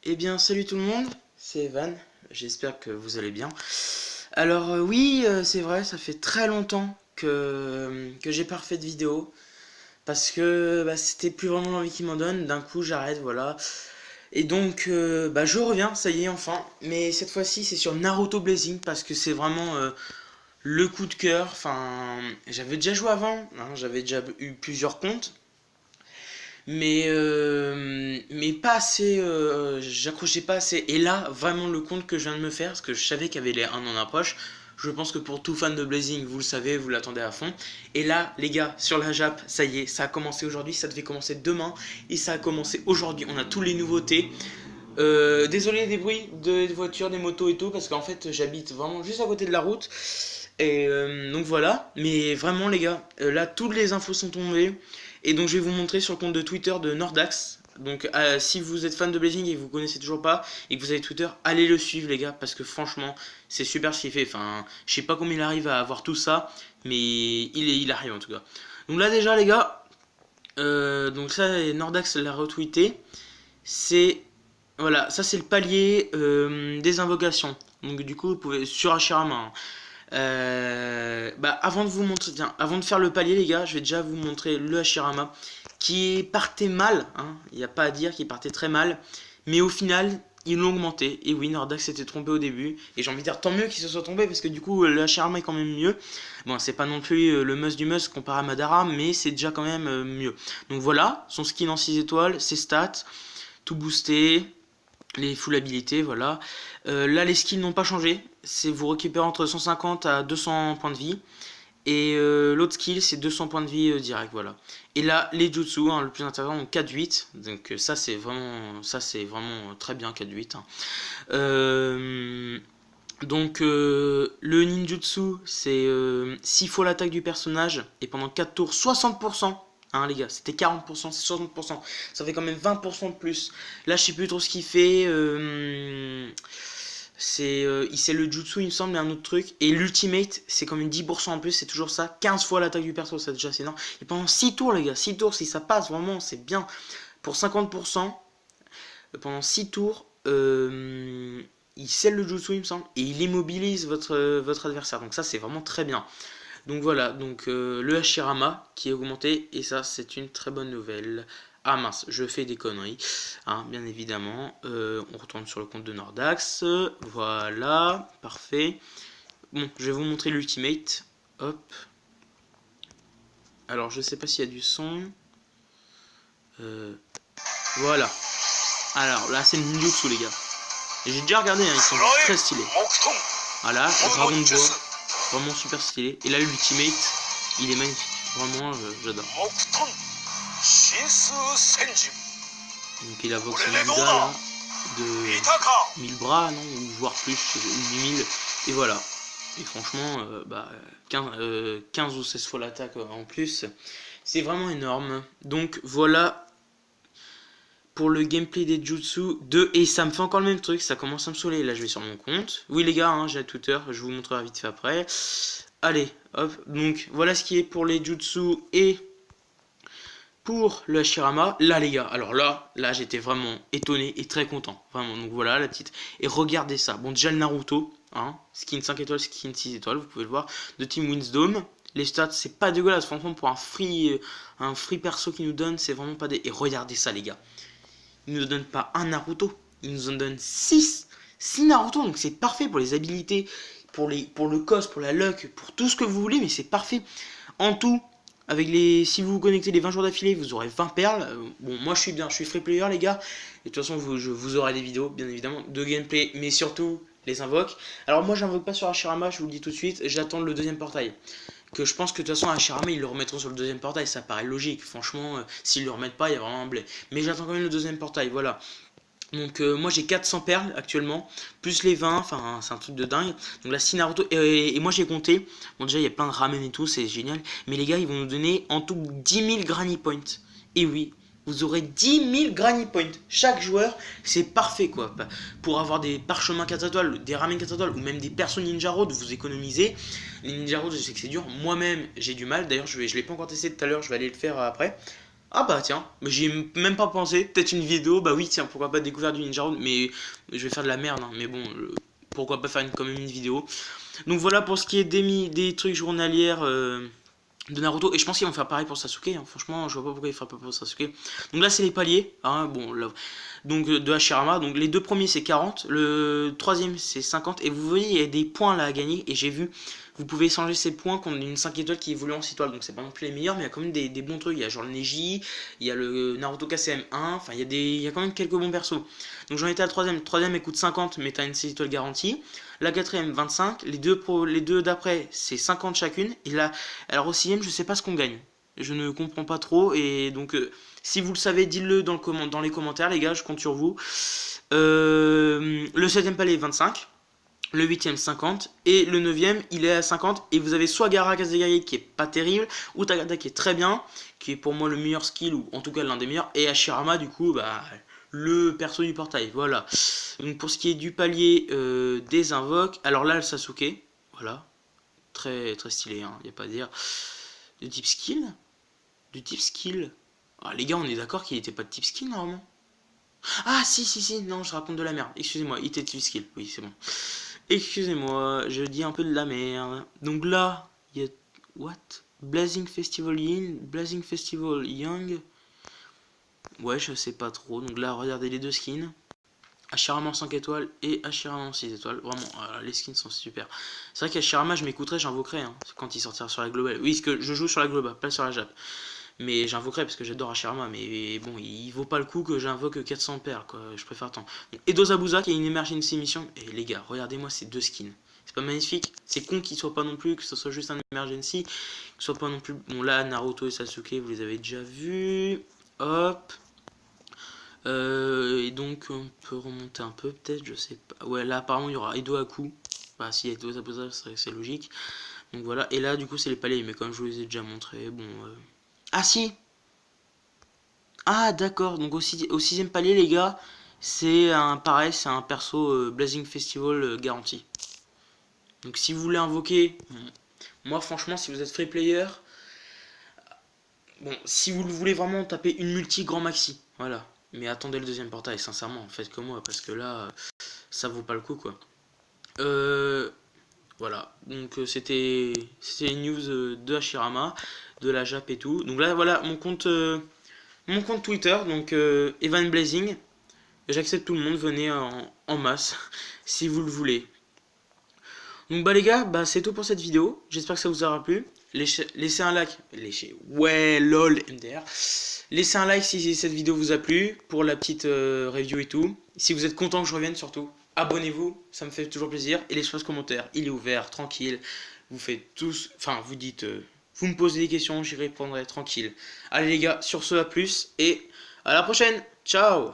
Eh bien, salut tout le monde, c'est Evan, j'espère que vous allez bien. Alors oui, c'est vrai, ça fait très longtemps que j'ai pas refait de vidéo, parce que c'était plus vraiment l'envie qui m'en donne, d'un coup j'arrête, voilà. Et donc, je reviens, ça y est, enfin, mais cette fois-ci c'est sur Naruto Blazing, parce que c'est vraiment le coup de cœur, enfin, j'avais déjà joué avant, hein, j'avais déjà eu plusieurs comptes, mais pas assez, j'accrochais pas assez. Et là, vraiment le compte que je viens de me faire, parce que je savais qu'il y avait les 1 en approche, je pense que pour tout fan de Blazing, vous le savez, vous l'attendez à fond. Et là, les gars, sur la Jap, ça y est, ça a commencé aujourd'hui, ça devait commencer demain, et ça a commencé aujourd'hui. On a tous les nouveautés. Désolé des bruits des voitures, des motos et tout, parce qu'en fait, j'habite vraiment juste à côté de la route. Et donc voilà, mais vraiment les gars, là toutes les infos sont tombées. Et donc je vais vous montrer sur le compte de Twitter de Nordax. Donc si vous êtes fan de Blazing et que vous connaissez toujours pas et que vous avez Twitter, allez le suivre les gars, parce que franchement c'est super ce qu'il fait. Enfin, je sais pas comment il arrive à avoir tout ça, mais il arrive en tout cas. Donc là déjà les gars, donc ça Nordax l'a retweeté. C'est voilà, ça c'est le palier des invocations. Donc du coup vous pouvez sur Hashirama, hein. Avant de vous montrer, tiens, avant de faire le palier les gars, je vais déjà vous montrer le Hashirama qui partait mal, hein, il n'y a pas à dire, qui partait très mal, mais au final ils l'ont augmenté. Et oui, Nordax s'était trompé au début, et j'ai envie de dire tant mieux qu'il se soit trompé, parce que du coup le Hashirama est quand même mieux. Bon, c'est pas non plus le must du must comparé à Madara, mais c'est déjà quand même mieux. Donc voilà, son skin en 6 étoiles, ses stats, tout boosté, les full habilités, voilà. Là, les skills n'ont pas changé. C'est vous récupérez entre 150 à 200 points de vie. Et l'autre skill, c'est 200 points de vie direct, voilà. Et là, les jutsu, hein, le plus intéressant, donc 4-8. Donc ça, c'est vraiment très bien, 4-8. Hein. Le ninjutsu, c'est 6 fois l'attaque du personnage. Et pendant 4 tours, 60%. Hein, les gars, c'était 40%, c'est 60%. Ça fait quand même 20% de plus. Là, je sais plus trop ce qu'il fait. C'est le jutsu, il me semble, et un autre truc. Et l'ultimate, c'est comme une 10% en plus, c'est toujours ça. 15 fois l'attaque du perso, ça déjà c'est énorme. Et pendant 6 tours, les gars, 6 tours, si ça passe, vraiment, c'est bien. Pour 50%, pendant 6 tours, il scelle le jutsu, il me semble, et il immobilise votre adversaire. Donc ça, c'est vraiment très bien. Donc voilà, donc le Hashirama qui est augmenté, et ça c'est une très bonne nouvelle. Ah mince, je fais des conneries, hein, bien évidemment. On retourne sur le compte de Nordax, voilà, parfait. Bon, je vais vous montrer l'ultimate, hop. Alors je sais pas s'il y a du son. Voilà. Alors là c'est le ninjutsu les gars. J'ai déjà regardé, hein, ils sont très stylés. Voilà, dragon de bois. Vraiment super stylé. Et là l'ultimate, il est magnifique. Vraiment, j'adore. Donc il invoque son Buddha là, de 1000 bras, non, ou voire plus, ou 8000. Et voilà. Et franchement, 15 ou 16 fois l'attaque en plus. C'est vraiment énorme. Donc voilà pour le gameplay des jutsu 2. Et ça me fait encore le même truc, ça commence à me saouler. Là je vais sur mon compte. Oui les gars, hein, j'ai Twitter, je vous montrerai vite fait après. Allez, hop, donc voilà ce qui est pour les jutsu et pour le Hashirama. Là les gars, alors là j'étais vraiment étonné et très content. Vraiment, donc voilà la petite. Et regardez ça. Bon déjà le Naruto, hein, skin 5 étoiles, skin 6 étoiles, vous pouvez le voir. De Team Winsdome. Les stats, c'est pas dégueulasse, franchement pour un free perso qui nous donne, c'est vraiment pas des... Et regardez ça les gars. Il nous donne pas un Naruto, il nous en donne 6. 6 Naruto, donc c'est parfait pour les habilités, pour le cos, pour la luck, pour tout ce que vous voulez, mais c'est parfait. En tout, si vous vous connectez les 20 jours d'affilée, vous aurez 20 perles. Bon, moi je suis bien, je suis free player les gars. Et de toute façon, vous aurez des vidéos, bien évidemment, de gameplay, mais surtout les invoques. Alors moi j'invoque pas sur Hashirama, je vous le dis tout de suite, j'attends le deuxième portail. Que je pense que de toute façon Hashirama ils le remettront sur le deuxième portail, ça paraît logique. Franchement, s'ils le remettent pas, il y a vraiment un blé. Mais j'attends quand même le deuxième portail, voilà. Donc moi j'ai 400 perles actuellement, plus les 20, enfin c'est un truc de dingue. Donc là 6 Naruto, et moi j'ai compté, bon déjà il y a plein de ramen et tout, c'est génial. Mais les gars ils vont nous donner en tout 10 000 granny points. Et oui, vous aurez 10 000 granny points. Chaque joueur, c'est parfait quoi. Pour avoir des parchemins 4 étoiles, des ramen 4 étoiles, ou même des persos ninja road, vous économisez. Les ninja road je sais que c'est dur, moi-même j'ai du mal, d'ailleurs je l'ai pas encore testé tout à l'heure, je vais aller le faire après. Ah bah tiens, mais j'y ai même pas pensé. Peut-être une vidéo, bah oui, tiens, pourquoi pas découvrir du Ninja Road, mais je vais faire de la merde, hein, mais bon, pourquoi pas faire quand même une vidéo. Donc voilà pour ce qui est des trucs journalières de Naruto, et je pense qu'ils vont faire pareil pour Sasuke, hein. Franchement, je vois pas pourquoi ils feraient pas pour Sasuke. Donc là, c'est les paliers, hein, bon, là, donc de Hashirama. Donc les deux premiers, c'est 40, le troisième, c'est 50, et vous voyez, il y a des points là à gagner, et j'ai vu, vous pouvez échanger ces points contre une 5 étoiles qui évolue en 6 étoiles, donc c'est pas non plus les meilleurs, mais il y a quand même des bons trucs. Il y a genre le Neji, il y a le Naruto KCM1, enfin il y a quand même quelques bons persos. Donc j'en étais à la troisième, le troisième elle coûte 50, mais t'as une 6 étoiles garantie. La quatrième 25, les deux d'après c'est 50 chacune, et là, alors au sixième je sais pas ce qu'on gagne. Je ne comprends pas trop, et donc si vous le savez, dites-le dans les commentaires les gars, je compte sur vous. Le septième palais 25, le huitième 50, et le neuvième il est à 50, et vous avez soit Gaara Kazegari qui est pas terrible, ou Tagada qui est très bien, qui est pour moi le meilleur skill, ou en tout cas l'un des meilleurs, et Hashirama du coup bah le perso du portail, voilà. Donc pour ce qui est du palier des invoques, alors là le Sasuke, voilà, très très stylé, hein, y a pas à dire. De type skill, du type skill. Ah les gars, on est d'accord qu'il était pas de type skill normalement. Ah si, non, je raconte de la merde. Excusez-moi, il était de type skill. Oui, c'est bon. Excusez-moi, je dis un peu de la merde. Donc là, il y a what? Blazing Festival Yin, Blazing Festival Young. Ouais, je sais pas trop. Donc là, regardez les deux skins. Hashirama 5 étoiles et Hashirama 6 étoiles. Vraiment, les skins sont super. C'est vrai qu'Hashirama, je m'écouterai, j'invoquerai hein, quand il sortira sur la globale. Oui, parce que je joue sur la globale, pas sur la Jap. Mais j'invoquerai parce que j'adore Hashirama. Mais bon, il vaut pas le coup que j'invoque 400 perles, quoi. Je préfère tant. Edo Zabuza qui a une emergency mission. Et les gars, regardez-moi ces deux skins. C'est pas magnifique? C'est con qu'il soit pas non plus, que ce soit juste un emergency. Que ce soit pas non plus. Bon, là, Naruto et Sasuke, vous les avez déjà vus. Hop. Et donc on peut remonter un peu peut-être, je sais pas. Ouais là apparemment il y aura Edo Aku. Bah si Edo Zabuza c'est logique. Donc voilà, et là du coup c'est les paliers, mais comme je vous les ai déjà montré, bon... Ah si. Ah d'accord, donc au sixième palier les gars, c'est un pareil, c'est un perso Blazing Festival garanti. Donc si vous voulez invoquer, moi franchement si vous êtes free player, bon si vous voulez vraiment taper une multi grand maxi, voilà. Mais attendez le deuxième portail, sincèrement, faites comme moi, parce que là, ça vaut pas le coup, quoi. Voilà, donc c'était une news de Hashirama, de la Jap et tout. Donc là, voilà, mon compte Twitter, donc Evan Blazing. J'accepte tout le monde, venez en masse, si vous le voulez. Donc bah les gars, bah c'est tout pour cette vidéo. J'espère que ça vous aura plu. Laissez un like. Ouais, lol, MDR. Laissez un like si cette vidéo vous a plu. Pour la petite review et tout. Si vous êtes content que je revienne surtout. Abonnez-vous, ça me fait toujours plaisir. Et l'espace commentaire, il est ouvert, tranquille. Vous faites tous. Enfin, vous dites. Vous me posez des questions, j'y répondrai tranquille. Allez les gars, sur ce, à plus. Et à la prochaine. Ciao.